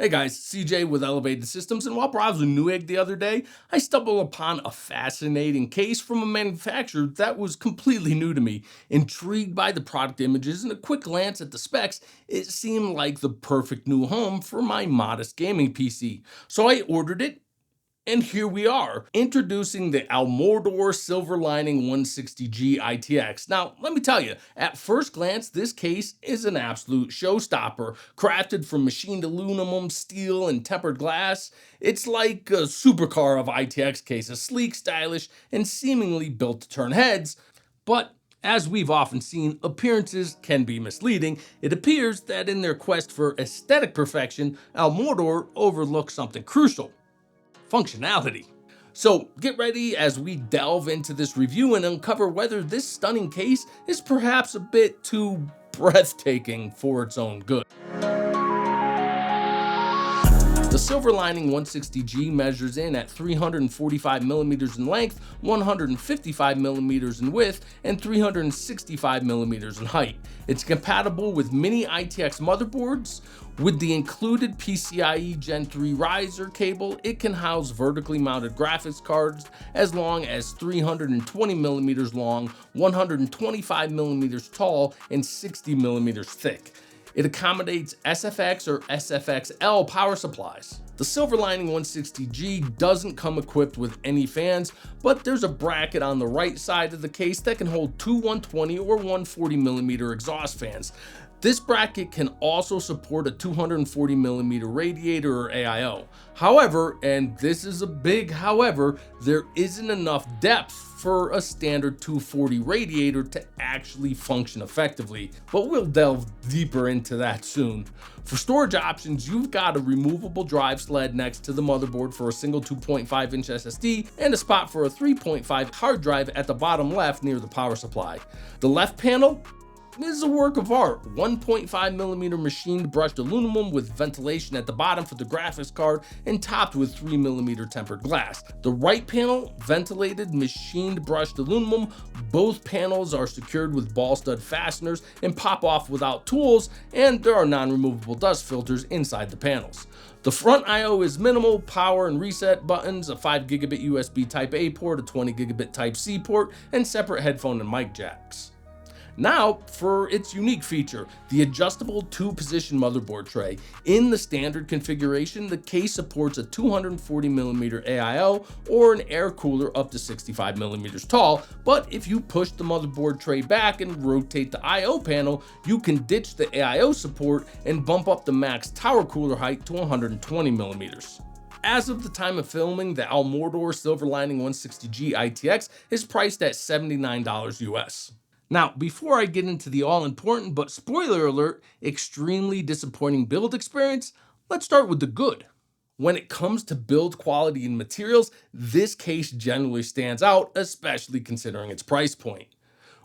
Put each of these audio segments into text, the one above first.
Hey guys, CJ with Elevated Systems, and while browsing Newegg the other day, I stumbled upon a fascinating case from a manufacturer that was completely new to me. Intrigued by the product images and a quick glance at the specs, it seemed like the perfect new home for my modest gaming PC. So I ordered it. And here we are, introducing the AlMordor SilverLining 160G ITX. Now, let me tell you, at first glance, this case is an absolute showstopper. Crafted from machined aluminum, steel, and tempered glass, it's like a supercar of ITX cases, sleek, stylish, and seemingly built to turn heads. But as we've often seen, appearances can be misleading. It appears that in their quest for aesthetic perfection, AlMordor overlooks something crucial: functionality. So get ready as we delve into this review and uncover whether this stunning case is perhaps a bit too breathtaking for its own good. The SilverLining 160G measures in at 345 millimeters in length, 155 millimeters in width, and 365 millimeters in height. It's compatible with mini-itx motherboards. With the included PCIe Gen 3 riser cable, it can house vertically mounted graphics cards as long as 320 millimeters long, 125 millimeters tall, and 60 millimeters thick. It accommodates SFX or SFXL power supplies. The SilverLining 160G doesn't come equipped with any fans, but there's a bracket on the right side of the case that can hold two 120 or 140 millimeter exhaust fans. This bracket can also support a 240 millimeter radiator or AIO. However, and this is a big however, there isn't enough depth for a standard 240 radiator to actually function effectively, but we'll delve deeper into that soon. For storage options, you've got a removable drive sled next to the motherboard for a single 2.5-inch SSD and a spot for a 3.5 hard drive at the bottom left near the power supply. The left panel is a work of art. 1.5 millimeter machined brushed aluminum with ventilation at the bottom for the graphics card and topped with 3 millimeter tempered glass. The right panel, ventilated machined brushed aluminum. Both panels are secured with ball stud fasteners and pop off without tools, and there are non-removable dust filters inside the panels. The front I/O is minimal: power and reset buttons, a 5 gigabit USB Type A port, a 20 gigabit Type C port, and separate headphone and mic jacks. Now for its unique feature, the adjustable two-position motherboard tray. In the standard configuration, the case supports a 240 millimeter AIO or an air cooler up to 65 millimeters tall, but if you push the motherboard tray back and rotate the I/O panel, you can ditch the AIO support and bump up the max tower cooler height to 120 millimeters. As of the time of filming, the AlMordor SilverLining 160G ITX is priced at $79 US. Now, before I get into the all-important but spoiler alert, extremely disappointing build experience, let's start with the good. When it comes to build quality and materials, this case generally stands out, especially considering its price point.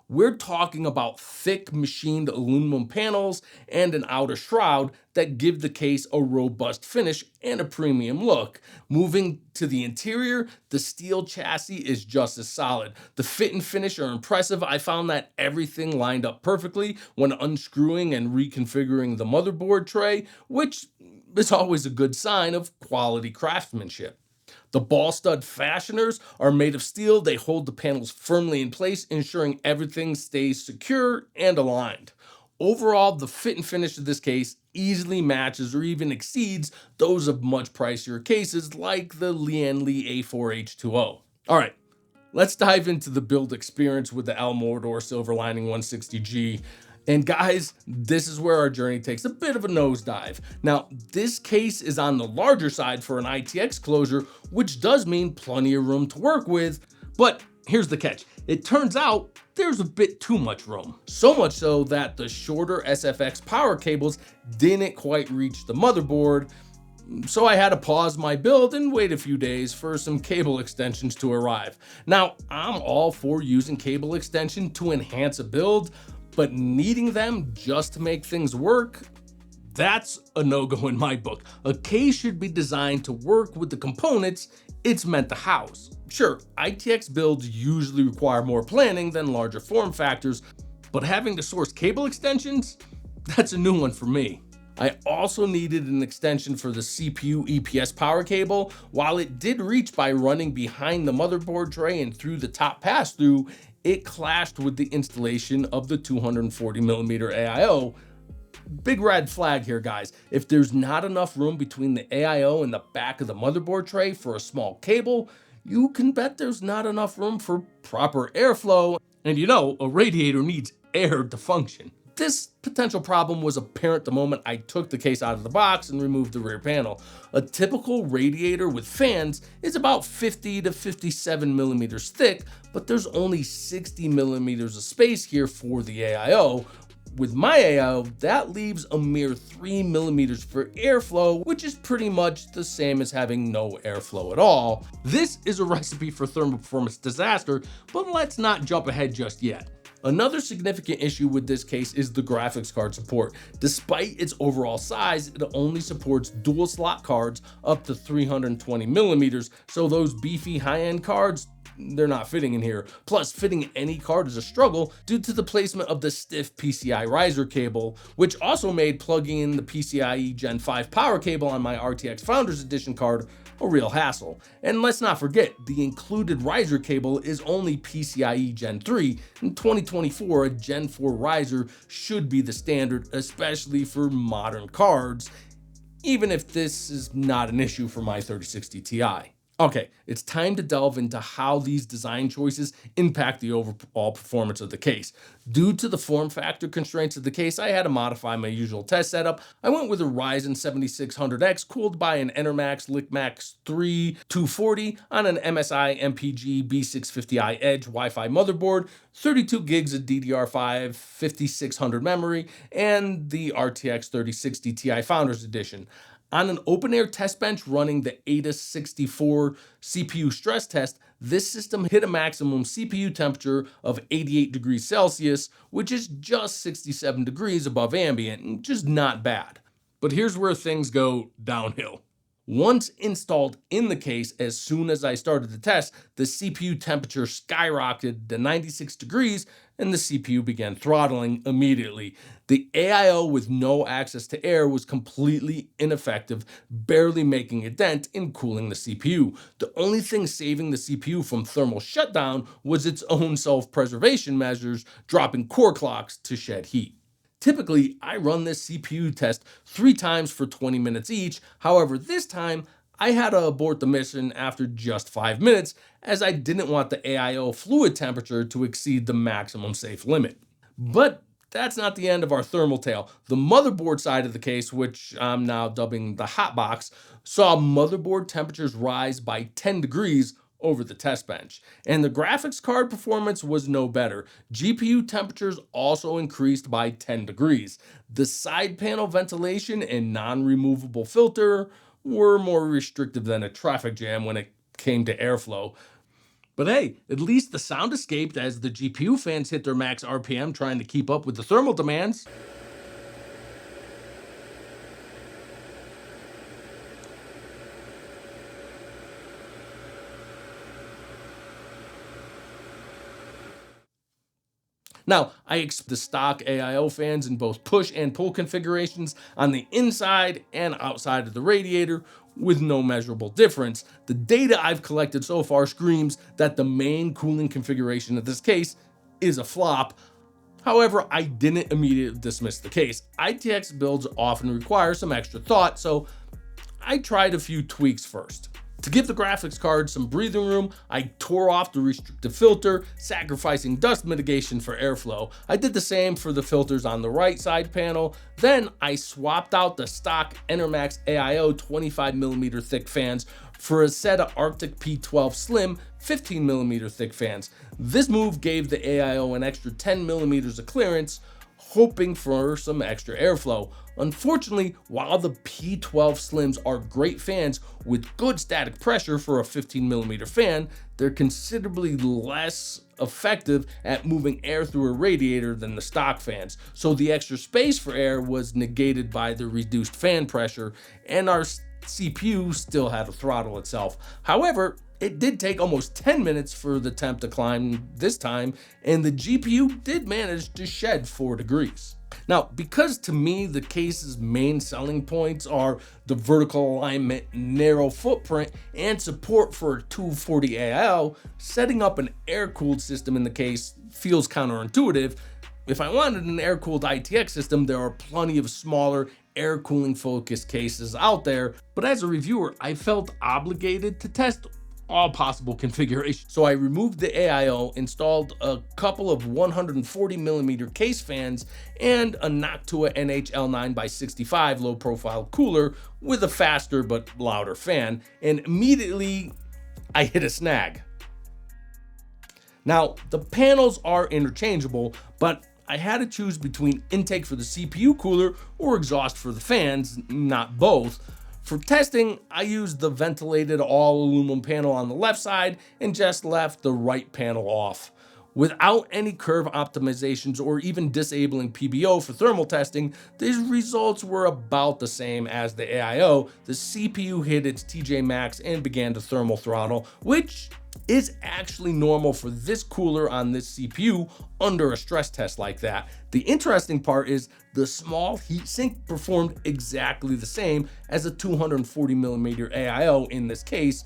We're talking about thick machined aluminum panels and an outer shroud that give the case a robust finish and a premium look. Moving to the interior, the steel chassis is just as solid. The fit and finish are impressive. I found that everything lined up perfectly when unscrewing and reconfiguring the motherboard tray, which is always a good sign of quality craftsmanship. The ball stud fasteners are made of steel. They hold the panels firmly in place, ensuring everything stays secure and aligned. Overall, the fit and finish of this case easily matches or even exceeds those of much pricier cases like the Lianli A4H2O. All right, let's dive into the build experience with the AlMordor SilverLining 160G. And guys, this is where our journey takes a bit of a nosedive. Now, this case is on the larger side for an ITX closure, which does mean plenty of room to work with. But here's the catch. It turns out there's a bit too much room. So much so that the shorter SFX power cables didn't quite reach the motherboard. So I had to pause my build and wait a few days for some cable extensions to arrive. Now, I'm all for using cable extension to enhance a build, but needing them just to make things work, that's a no-go in my book. A case should be designed to work with the components it's meant to house. Sure, ITX builds usually require more planning than larger form factors, but having to source cable extensions, that's a new one for me. I also needed an extension for the CPU EPS power cable. While it did reach by running behind the motherboard tray and through the top pass-through, it clashed with the installation of the 240mm AIO. Big red flag here, guys. If there's not enough room between the AIO and the back of the motherboard tray for a small cable, you can bet there's not enough room for proper airflow. And you know, a radiator needs air to function. This potential problem was apparent the moment I took the case out of the box and removed the rear panel. A typical radiator with fans is about 50 to 57 millimeters thick, but there's only 60 millimeters of space here for the AIO. With my AIO, that leaves a mere 3 millimeters for airflow, which is pretty much the same as having no airflow at all. This is a recipe for thermal performance disaster, but let's not jump ahead just yet. Another significant issue with this case is the graphics card support. Despite its overall size, it only supports dual slot cards up to 320 millimeters, so those beefy high-end cards, they're not fitting in here. Plus, fitting any card is a struggle due to the placement of the stiff PCI riser cable, which also made plugging in the PCIe Gen 5 power cable on my RTX Founders Edition card a real hassle. And let's not forget, the included riser cable is only PCIe Gen 3. In 2024, a Gen 4 riser should be the standard, especially for modern cards, even if this is not an issue for my 3060 Ti. Okay, it's time to delve into how these design choices impact the overall performance of the case. Due to the form factor constraints of the case, I had to modify my usual test setup. I went with a Ryzen 7600X cooled by an Enermax LickMax 3 240 on an MSI MPG B650i Edge Wi-Fi motherboard, 32 gigs of DDR5 5600 memory, and the RTX 3060 Ti Founders Edition. On an open-air test bench running the AIDA64 CPU stress test, this system hit a maximum CPU temperature of 88 degrees Celsius, which is just 67 degrees above ambient, which is not bad. But here's where things go downhill. Once installed in the case, as soon as I started the test, the CPU temperature skyrocketed to 96 degrees and the CPU began throttling immediately. The AIO with no access to air was completely ineffective, barely making a dent in cooling the CPU. The only thing saving the CPU from thermal shutdown was its own self-preservation measures, dropping core clocks to shed heat. Typically, I run this CPU test 3 times for 20 minutes each. However, this time I had to abort the mission after just 5 minutes, as I didn't want the AIO fluid temperature to exceed the maximum safe limit. But that's not the end of our thermal tale. The motherboard side of the case, which I'm now dubbing the hot box, saw motherboard temperatures rise by 10 degrees over the test bench. And the graphics card performance was no better. GPU temperatures also increased by 10 degrees. The side panel ventilation and non-removable filter were more restrictive than a traffic jam when it came to airflow. But hey, at least the sound escaped as the GPU fans hit their max RPM trying to keep up with the thermal demands. Now, I expect the stock AIO fans in both push and pull configurations on the inside and outside of the radiator with no measurable difference. The data I've collected so far screams that the main cooling configuration of this case is a flop. However, I didn't immediately dismiss the case. ITX builds often require some extra thought, so I tried a few tweaks first. To give the graphics card some breathing room, I tore off the restrictive filter, sacrificing dust mitigation for airflow. I did the same for the filters on the right side panel. Then I swapped out the stock Enermax AIO 25mm thick fans for a set of Arctic P12 Slim 15mm thick fans. This move gave the AIO an extra 10mm of clearance, hoping for some extra airflow. Unfortunately, while the P12 Slims are great fans with good static pressure for a 15mm fan, they're considerably less effective at moving air through a radiator than the stock fans. So the extra space for air was negated by the reduced fan pressure, and our CPU still had to throttle itself. However, it did take almost 10 minutes for the temp to climb this time, and the GPU did manage to shed 4 degrees. Now, because to me the case's main selling points are the vertical alignment, narrow footprint, and support for a 240 AIO, setting up an air-cooled system in the case feels counterintuitive. If I wanted an air-cooled ITX system, there are plenty of smaller air cooling focused cases out there, but as a reviewer, I felt obligated to test all possible configurations. So I removed the AIO, installed a couple of 140mm case fans, and a Noctua NHL 9x65 low profile cooler with a faster but louder fan, and immediately I hit a snag. Now, the panels are interchangeable, but I had to choose between intake for the CPU cooler or exhaust for the fans, not both. For testing, I used the ventilated all aluminum panel on the left side and just left the right panel off. Without any curve optimizations or even disabling PBO for thermal testing, these results were about the same as the AIO. The CPU hit its TJ max and began to thermal throttle, which is actually normal for this cooler on this CPU under a stress test like that. The interesting part is the small heatsink performed exactly the same as a 240mm AIO in this case,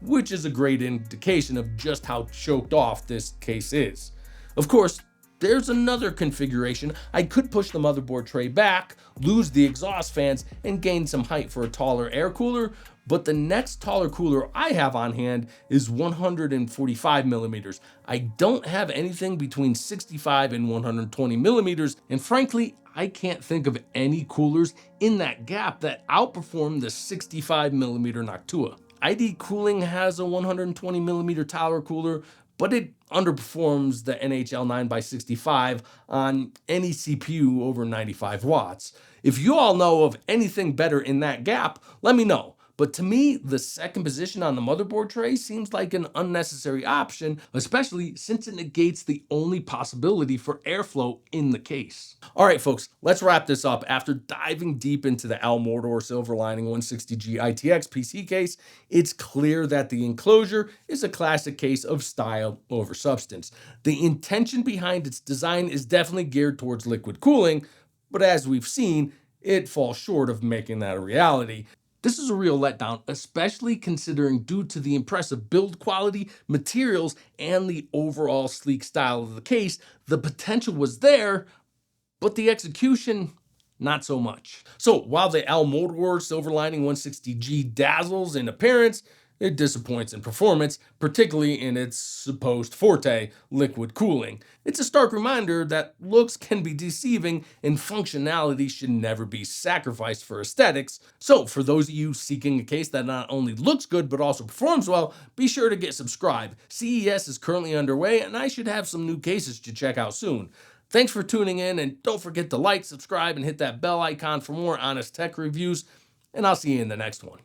which is a great indication of just how choked off this case is. Of course, there's another configuration. I could push the motherboard tray back, lose the exhaust fans, and gain some height for a taller air cooler, but the next taller cooler I have on hand is 145mm. I don't have anything between 65 and 120mm, and frankly, I can't think of any coolers in that gap that outperform the 65mm Noctua. ID Cooling has a 120mm tower cooler, but it underperforms the NHL 9x65 on any CPU over 95 watts. If you all know of anything better in that gap, let me know. But to me, the second position on the motherboard tray seems like an unnecessary option, especially since it negates the only possibility for airflow in the case. All right, folks, let's wrap this up. After diving deep into the AlMordor SilverLining 160G ITX PC case, it's clear that the enclosure is a classic case of style over substance. The intention behind its design is definitely geared towards liquid cooling, but as we've seen, it falls short of making that a reality. This is a real letdown, especially considering due to the impressive build quality, materials, and the overall sleek style of the case, the potential was there, but the execution, not so much. So while the AlMordor SilverLining 160G dazzles in appearance, it disappoints in performance, particularly in its supposed forte, liquid cooling. It's a stark reminder that looks can be deceiving and functionality should never be sacrificed for aesthetics. So for those of you seeking a case that not only looks good but also performs well, be sure to get subscribed. CES is currently underway and I should have some new cases to check out soon. Thanks for tuning in, and don't forget to like, subscribe, and hit that bell icon for more honest tech reviews, and I'll see you in the next one.